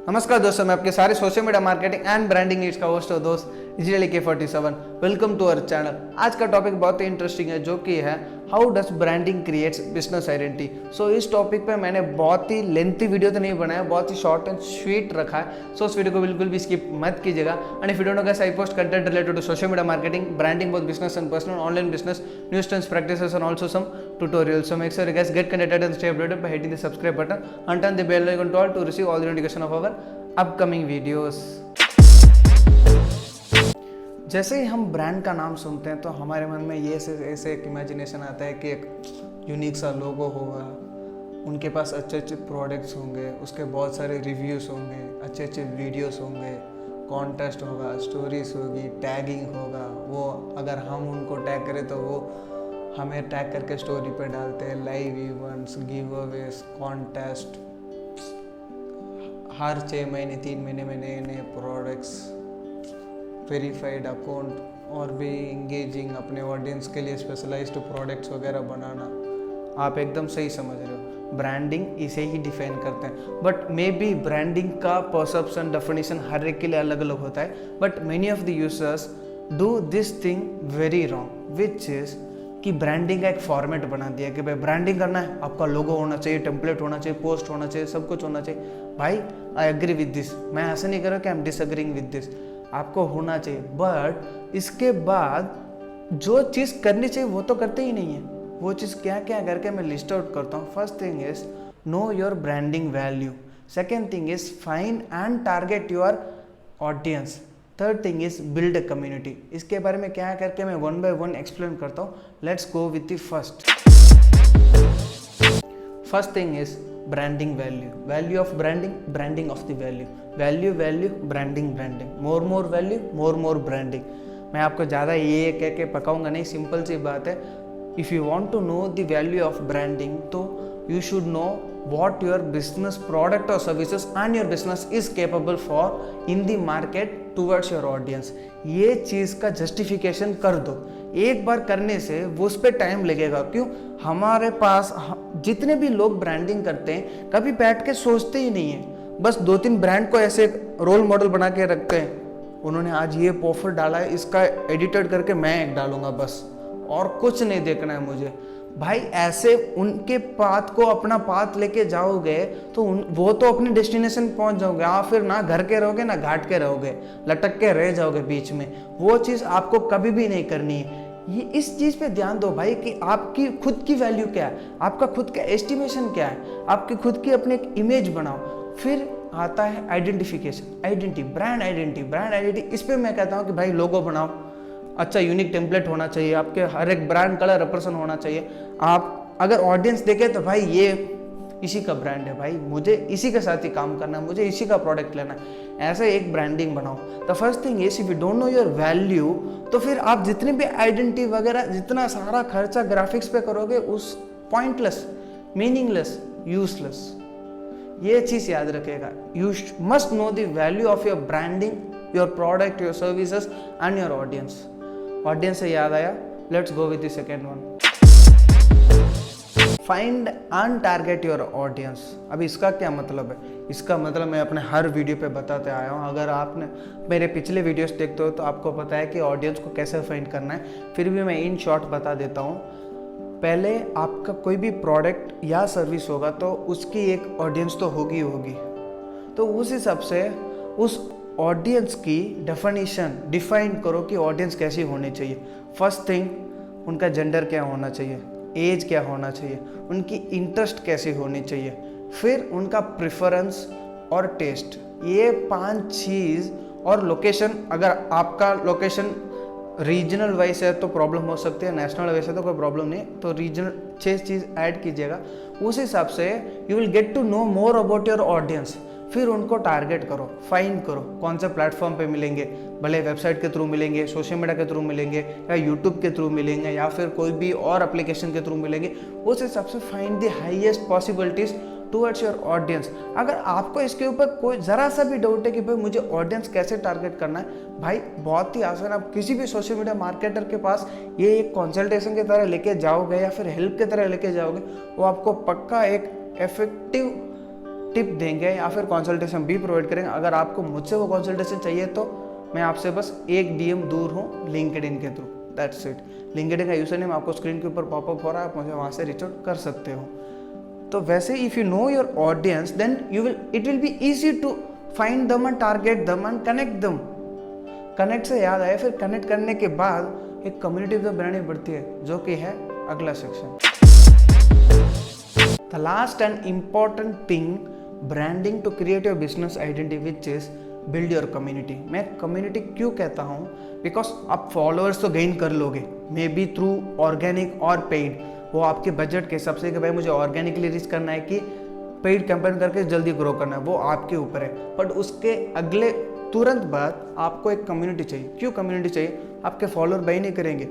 नमस्कार दोस्तों, मैं आपके सारे social media marketing and branding needs का होस्ट और दोस्त इजरायली K47। Welcome to our channel. आज का टॉपिक बहुत ही इंटरेस्टिंग है, जो कि है how does branding creates business identity. So इस टॉपिक पे मैंने बहुत ही लेंथी वीडियो तो नहीं बनाया, बहुत ही शॉर्ट एंड स्वीट रखा है। सो उस वीडियो को बिल्कुल भी स्किप मत कीजिएगा। And if you don't know guys, I post content related to social media marketing, branding, both business and personal, online business, news trends, practices, and also some tutorials. So make sure you guys get connected and stay updated by hitting the subscribe button and turn the bell icon to all to receive all the notification of our upcoming videos. जैसे ही हम brand का नाम सुनते हैं तो हमारे मन में ये ऐसे एक इमेजिनेशन आता है कि एक यूनिक सा लोगो होगा, उनके पास अच्छे अच्छे प्रोडक्ट्स होंगे, उसके बहुत सारे रिव्यूज़ होंगे, अच्छे अच्छे वीडियोस होंगे, कॉन्टेस्ट होगा, स्टोरीज होगी, टैगिंग होगा। वो अगर हम उनको टैग करें तो वो हमें टैग करके स्टोरी पे डालते हैं। Live events, giveaways, contest, हर 6 महीने 3 महीने में नए नए प्रोडक्ट्स, वेरीफाइड अकाउंट और भी इंगेजिंग अपने ऑडियंस के लिए स्पेशलाइज्ड प्रोडक्ट्स वगैरह बनाना। आप एकदम सही समझ रहे हो, ब्रांडिंग इसे ही डिफाइन करते हैं। बट मे बी ब्रांडिंग का परसेप्शन, डेफिनेशन हर एक के लिए अलग अलग होता है। But many of the users do this thing very wrong, which is कि ब्रांडिंग का एक फॉर्मेट बना दिया कि भाई ब्रांडिंग करना है, आपका लोगो होना चाहिए, टेम्पलेट होना चाहिए, पोस्ट होना चाहिए, सब कुछ होना चाहिए। भाई आई एग्री विद दिस, मैं ऐसा नहीं कर रहा कि I am disagreeing with this, आपको होना चाहिए। बट इसके बाद जो चीज़ करनी चाहिए वो तो करते ही नहीं है। वो चीज़ क्या क्या करके मैं लिस्ट आउट करता हूँ। First thing is know your branding value. Second thing is find and target your audience. Third thing is build a community. इसके बारे में क्या करके मैं 1 by 1 एक्सप्लेन करता हूँ। Let's go with the first thing is branding value. Value of branding, branding of the value, value value, branding branding, more value, more branding. मैं आपको ज़्यादा ये कह के पकाऊंगा नहीं, सिंपल सी बात है। If you want to know the value of branding तो you should know what your business product or services and your business is capable for in the market towards your audience। ये चीज़ का justification कर दो। एक बार करने से वो उस पर टाइम लगेगा। क्यों? हमारे पास जितने भी लोग ब्रांडिंग करते हैं कभी बैठ के सोचते ही नहीं है, बस 2-3 ब्रांड को ऐसे रोल मॉडल बना के रखते हैं। उन्होंने आज ये ऑफर डाला है, इसका एडिटेड करके मैं एक डालूंगा बस, और कुछ नहीं देखना है मुझे। भाई ऐसे उनके पाथ को अपना पाथ लेके जाओगे तो वो तो अपने डेस्टिनेशन पहुंच जाओगे। आप फिर ना घर के रहोगे ना घाट के रहोगे, लटक के रह जाओगे बीच में। वो चीज़ आपको कभी भी नहीं करनी है। ये इस चीज़ पे ध्यान दो भाई कि आपकी खुद की वैल्यू क्या है, आपका खुद का एस्टिमेशन क्या है, आपकी खुद की अपनी एक इमेज बनाओ। फिर आता है identification, identity, brand identity. Brand identity इस पर मैं कहता हूँ कि भाई लोगो बनाओ, अच्छा यूनिक टेम्पलेट होना चाहिए, आपके हर एक ब्रांड कलर रिप्रेजेंट होना चाहिए। आप अगर ऑडियंस देखे तो भाई ये इसी का ब्रांड है, भाई मुझे इसी के साथ ही काम करना है, मुझे इसी का प्रोडक्ट लेना है। ऐसे एक ब्रांडिंग बनाओ। The first thing is if you don't know your value तो फिर आप जितनी भी आइडेंटिटी वगैरह जितना सारा खर्चा ग्राफिक्स पे करोगे उस पॉइंटलेस, मीनिंगलेस, यूजलेस। ये चीज़ याद रखेगा। You must know the value of your branding, your product, your services and your audience. Audience से याद आया, let's go with the second one. Find and target your audience. अब इसका क्या मतलब है? इसका मतलब मैं अपने हर वीडियो पे बताते आया हूँ। अगर आपने मेरे पिछले वीडियोस देखते हो तो आपको पता है कि ऑडियंस को कैसे फाइंड करना है। फिर भी मैं इन शॉर्ट बता देता हूँ। पहले आपका कोई भी प्रोडक्ट या सर्विस होगा तो उसकी एक ऑडियंस तो होगी होगी, तो उस हिसाब से उस ऑडियंस की डेफिनेशन डिफाइन करो कि ऑडियंस कैसी होनी चाहिए। फर्स्ट थिंग, उनका जेंडर क्या होना चाहिए, एज क्या होना चाहिए, उनकी इंटरेस्ट कैसी होनी चाहिए, फिर उनका प्रेफरेंस और टेस्ट। ये 5 चीज़, और लोकेशन। अगर आपका लोकेशन रीजनल वाइज है तो प्रॉब्लम हो सकती है, नेशनल वाइज है तो कोई प्रॉब्लम नहीं, तो रीजनल 6 चीज़ ऐड कीजिएगा। उस हिसाब से you will get to know more about your audience. फिर उनको टारगेट करो, फाइंड करो कौन से प्लेटफॉर्म पे मिलेंगे, भले वेबसाइट के थ्रू मिलेंगे, सोशल मीडिया के थ्रू मिलेंगे, या यूट्यूब के थ्रू मिलेंगे, या फिर कोई भी और एप्लीकेशन के थ्रू मिलेंगे। उस हिसाब से find the highest possibilities towards your audience. अगर आपको इसके ऊपर कोई ज़रा सा भी डाउट है कि भाई मुझे ऑडियंस कैसे टारगेट करना है, भाई बहुत ही आसान। आप किसी भी सोशल मीडिया मार्केटर के पास ये एक कंसल्टेशन की तरह लेके जाओगे या फिर हेल्प की तरह लेके जाओगे, वो आपको पक्का एक इफेक्टिव टिप देंगे या फिर कंसल्टेशन भी प्रोवाइड करेंगे। अगर आपको मुझसे वो कंसल्टेशन चाहिए तो मैं आपसे बस एक डीएम दूर हूँ लिंक्डइन के थ्रू, दैट्स इट। लिंक्डइन का यूजर नेम आपको स्क्रीन के ऊपर पॉपअप हो रहा है, आप मुझे वहाँ से रीच आउट कर सकते हो। तो वैसे if you know your audience then it will be easy to find them and target them and connect them. Connect से याद आया, फिर कनेक्ट करने के बाद एक कम्युनिटी तो बनानी पड़ती है, जो कि है अगला section. The last and important thing branding to create your business identity which is build your community. मैं कम्युनिटी क्यों कहता हूँ, बिकॉज आप फॉलोअर्स तो गेन कर लोगे, मे बी थ्रू ऑर्गेनिक और पेड, वो आपके बजट के हिसाब से कि भाई मुझे ऑर्गेनिकली रीच करना है कि पेड कैंपेन करके जल्दी ग्रो करना है, वो आपके ऊपर है। बट उसके अगले तुरंत बाद आपको एक कम्युनिटी चाहिए। क्यों कम्युनिटी चाहिए? आपके फॉलोअर बाई नहीं करेंगे,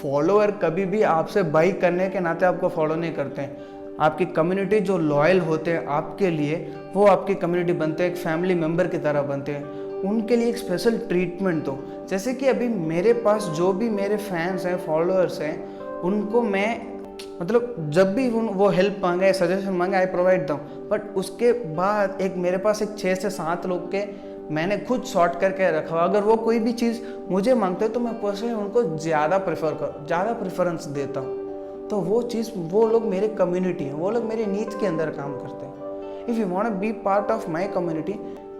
फॉलोअर कभी भी आपसे बाई करने के नाते आपको फॉलो नहीं करते हैं। आपकी कम्युनिटी जो लॉयल होते हैं आपके लिए, वो आपकी कम्युनिटी बनते हैं, एक फैमिली मेम्बर की तरह बनते हैं। उनके लिए एक स्पेशल ट्रीटमेंट दो। जैसे कि अभी मेरे पास जो भी मेरे फैंस हैं, फॉलोअर्स हैं, उनको मैं मतलब जब भी वो हेल्प मांगे, सजेशन मांगे, आई प्रोवाइड दम। बट उसके बाद एक मेरे पास एक 6 से 7 लोग के मैंने खुद सॉर्ट करके रखा। अगर वो कोई भी चीज़ मुझे मांगते हैं तो मैं पर्सनली उनको ज़्यादा प्रेफरेंस देता हूँ। तो वो चीज़, वो लोग मेरे कम्युनिटी हैं, वो लोग मेरे नीड्स के अंदर काम करते हैं। If you want be part of my community,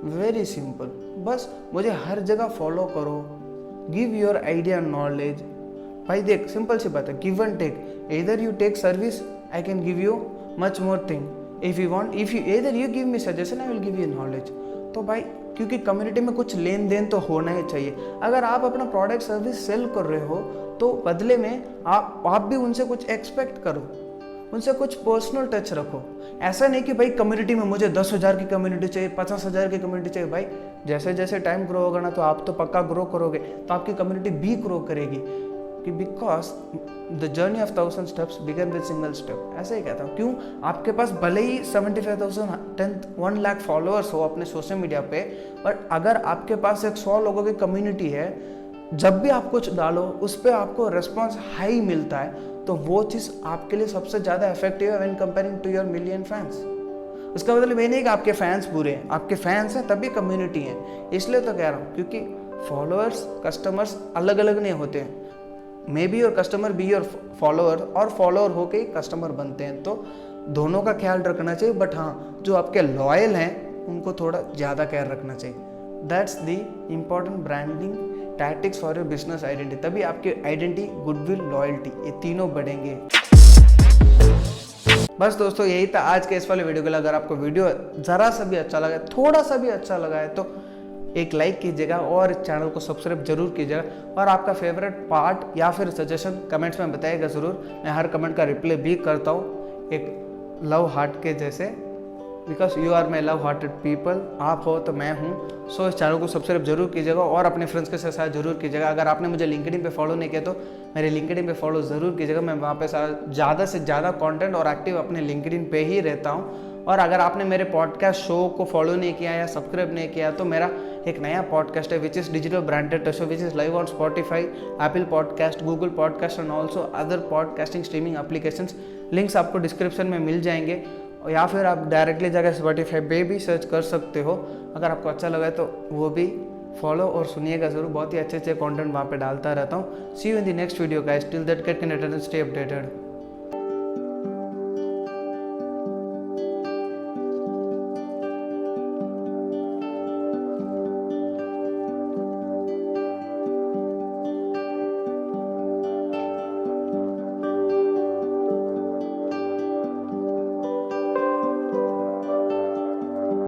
very simple, बस मुझे हर जगह फॉलो करो, गिव योर आइडिया नॉलेज। भाई देख, सिंपल सी बात है, गिव एंड टेक। इधर you take service, I can give you much more thing. If you इधर you give me suggestion, I will give you knowledge. तो भाई क्योंकि कम्युनिटी में कुछ लेन देन तो होना ही चाहिए। अगर आप अपना प्रोडक्ट सर्विस सेल कर रहे हो तो बदले में आप भी उनसे कुछ एक्सपेक्ट करो, उनसे कुछ पर्सनल टच रखो। ऐसा नहीं कि भाई कम्युनिटी में मुझे 10,000 की कम्युनिटी चाहिए, 50,000 की कम्युनिटी चाहिए। भाई जैसे जैसे टाइम ग्रो होगा ना, तो आप तो पक्का ग्रो करोगे, तो आपकी कम्युनिटी भी ग्रो करेगी। कि because the journey of 1000 steps began with single step, ऐसे ही कहता हूँ। क्यों? आपके पास भले ही 75,000 1 लाख फॉलोअर्स हो अपने सोशल मीडिया पे, बट अगर आपके पास एक 100 लोगों की कम्युनिटी है, जब भी आप कुछ डालो उस पर आपको रिस्पॉन्स हाई मिलता है, तो वो चीज़ आपके लिए सबसे ज़्यादा इफेक्टिव है when comparing to your million fans. उसका मतलब ये नहीं कि आपके फैंस बुरे हैं, आपके फैंस हैं तभी कम्युनिटी है। इसलिए तो कह रहा हूँ, क्योंकि फॉलोअर्स कस्टमर्स अलग अलग नहीं होते हैं। May be your customer be your follower, और फॉलोअर होके ही कस्टमर बनते हैं। तो दोनों का ख्याल रखना चाहिए, बट हाँ, जो आपके लॉयल हैं उनको थोड़ा ज़्यादा केयर रखना चाहिए। That's the important branding tactics for your business identity. तभी आपकी आइडेंटिटी, गुडविल, लॉयल्टी, ये तीनों बढ़ेंगे। बस दोस्तों, यही था आज के इस वाले वीडियो के लिए। अगर आपको वीडियो ज़रा सा भी अच्छा लगा, थोड़ा सा भी अच्छा लगा है, तो एक लाइक कीजिएगा और चैनल को सब्सक्राइब जरूर कीजिएगा। और आपका फेवरेट पार्ट या फिर सजेशन कमेंट्स में बताइएगा ज़रूर। मैं हर कमेंट का रिप्लाई भी करता हूँ, एक लव हार्ट के जैसे, because you are my love hearted people. आप हो तो मैं हूँ। सो इस चैनल को सब्सक्राइब जरूर कीजिएगा और अपने फ्रेंड्स के साथ जरूर कीजिएगा। अगर आपने मुझे लिंक्डइन पे फॉलो नहीं किया तो मेरे लिंक्डइन पे फॉलो ज़रूर कीजिएगा। मैं वहाँ पे सारा ज़्यादा से ज़्यादा कंटेंट और एक्टिव अपने लिंक्डइन पे ही रहता हूँ। और अगर आपने मेरे पॉडकास्ट शो को फॉलो नहीं किया या सब्सक्राइब नहीं किया, तो मेरा एक नया पॉडकास्ट है which is digital branded show, which is live on Spotify, Apple podcast, Google podcast and also other podcasting streaming applications. Links आपको डिस्क्रिप्शन में मिल जाएंगे, या फिर आप डायरेक्टली जाकर स्पॉटिफाई पे भी सर्च कर सकते हो। अगर आपको अच्छा लगा तो वो भी फॉलो और सुनिएगा ज़रूर। बहुत ही अच्छे अच्छे कंटेंट वहाँ पे डालता रहता हूँ। See you in the next video guys. Till that, get connected and stay updated.